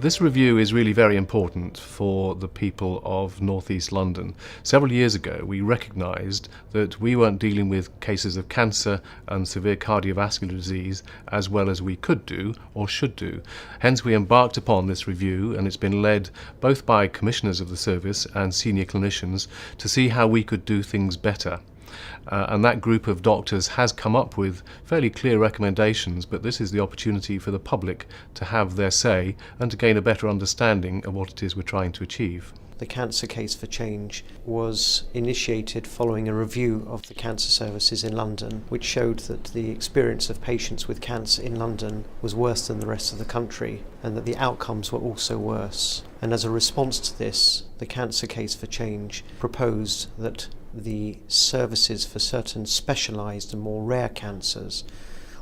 This review is really very important for the people of North East London. Several years ago, we recognised that we weren't dealing with cases of cancer and severe cardiovascular disease as well as we could do or should do. Hence, we embarked upon this review, and it's been led both by commissioners of the service and senior clinicians to see how we could do things better. And that group of doctors has come up with fairly clear recommendations, but this is the opportunity for the public to have their say and to gain a better understanding of what it is we're trying to achieve. The Cancer Case for Change was initiated following a review of the cancer services in London, which showed that the experience of patients with cancer in London was worse than the rest of the country, and that the outcomes were also worse. And as a response to this, the Cancer Case for Change proposed that the services for certain specialised and more rare cancers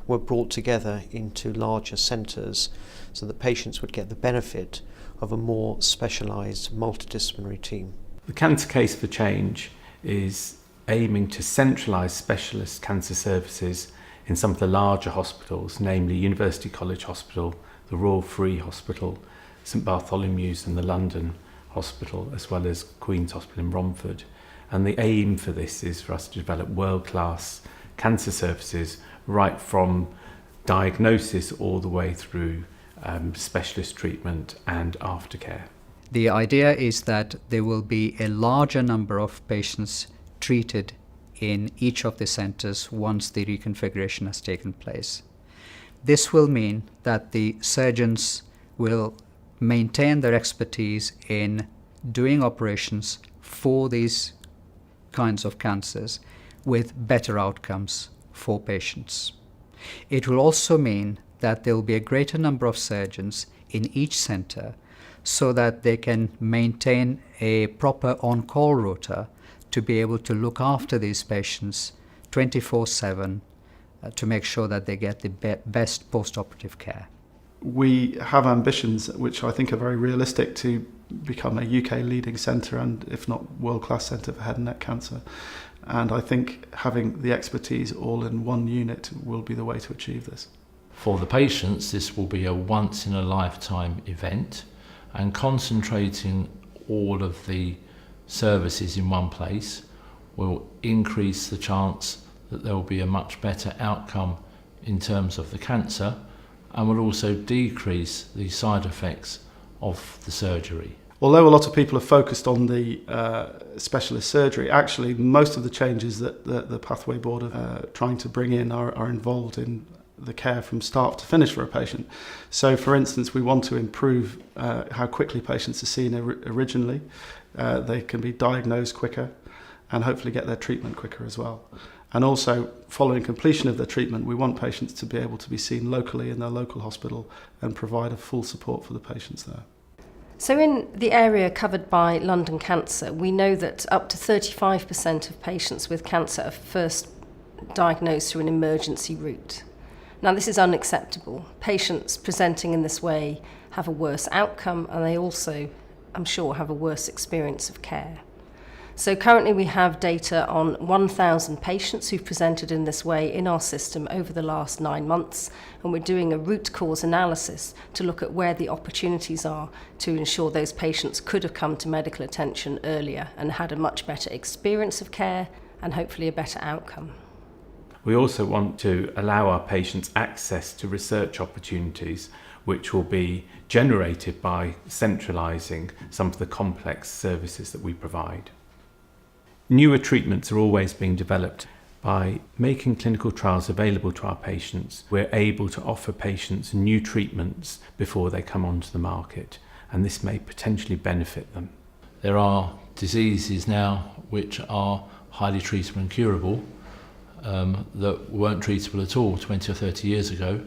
were brought together into larger centres so that patients would get the benefit of a more specialised multidisciplinary team. The Cancer Case for Change is aiming to centralise specialist cancer services in some of the larger hospitals, namely University College Hospital, the Royal Free Hospital, St Bartholomew's and the London Hospital, as well as Queen's Hospital in Romford. And the aim for this is for us to develop world-class cancer services right from diagnosis all the way through specialist treatment and aftercare. The idea is that there will be a larger number of patients treated in each of the centres once the reconfiguration has taken place. This will mean that the surgeons will maintain their expertise in doing operations for these kinds of cancers with better outcomes for patients. It will also mean that there will be a greater number of surgeons in each centre so that they can maintain a proper on-call rota to be able to look after these patients 24/7 to make sure that they get the best post-operative care. We have ambitions which I think are very realistic to become a UK leading centre and if not world-class centre for head and neck cancer. And I think having the expertise all in one unit will be the way to achieve this. For the patients, this will be a once-in-a-lifetime event, and concentrating all of the services in one place will increase the chance that there will be a much better outcome in terms of the cancer, and will also decrease the side effects of the surgery. Although a lot of people are focused on the specialist surgery, actually most of the changes that the Pathway Board are trying to bring in are involved in the care from start to finish for a patient. So for instance, we want to improve how quickly patients are seen originally. They can be diagnosed quicker and hopefully get their treatment quicker as well. And also, following completion of their treatment, we want patients to be able to be seen locally in their local hospital and provide a full support for the patients there. So in the area covered by London Cancer, we know that up to 35% of patients with cancer are first diagnosed through an emergency route. Now, this is unacceptable. Patients presenting in this way have a worse outcome, and they also, I'm sure, have a worse experience of care. So currently we have data on 1,000 patients who've presented in this way in our system over the last 9 months, and we're doing a root cause analysis to look at where the opportunities are to ensure those patients could have come to medical attention earlier and had a much better experience of care and hopefully a better outcome. We also want to allow our patients access to research opportunities which will be generated by centralising some of the complex services that we provide. Newer treatments are always being developed. By making clinical trials available to our patients, we're able to offer patients new treatments before they come onto the market, and this may potentially benefit them. There are diseases now which are highly treatable and curable that weren't treatable at all 20 or 30 years ago,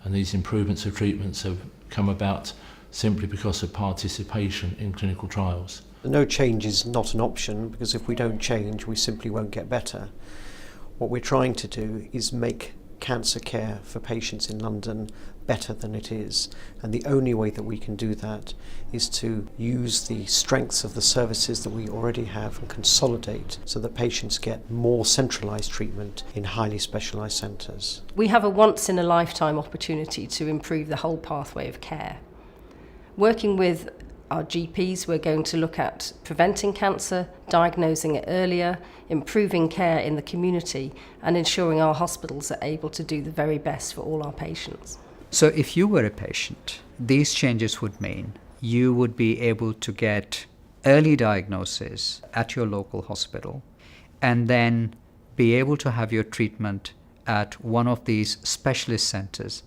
and these improvements of treatments have come about simply because of participation in clinical trials. No change is not an option, because if we don't change, we simply won't get better. What we're trying to do is make cancer care for patients in London better than it is, and the only way that we can do that is to use the strengths of the services that we already have and consolidate so that patients get more centralised treatment in highly specialised centres. We have a once-in-a-lifetime opportunity to improve the whole pathway of care. Working with our GPs, we're going to look at preventing cancer, diagnosing it earlier, improving care in the community, and ensuring our hospitals are able to do the very best for all our patients. So if you were a patient, these changes would mean you would be able to get early diagnosis at your local hospital and then be able to have your treatment at one of these specialist centers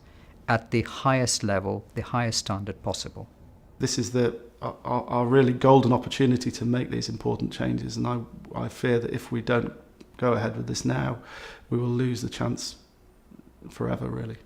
at the highest level, the highest standard possible. This is our really golden opportunity to make these important changes, and I fear that if we don't go ahead with this now, we will lose the chance forever, really.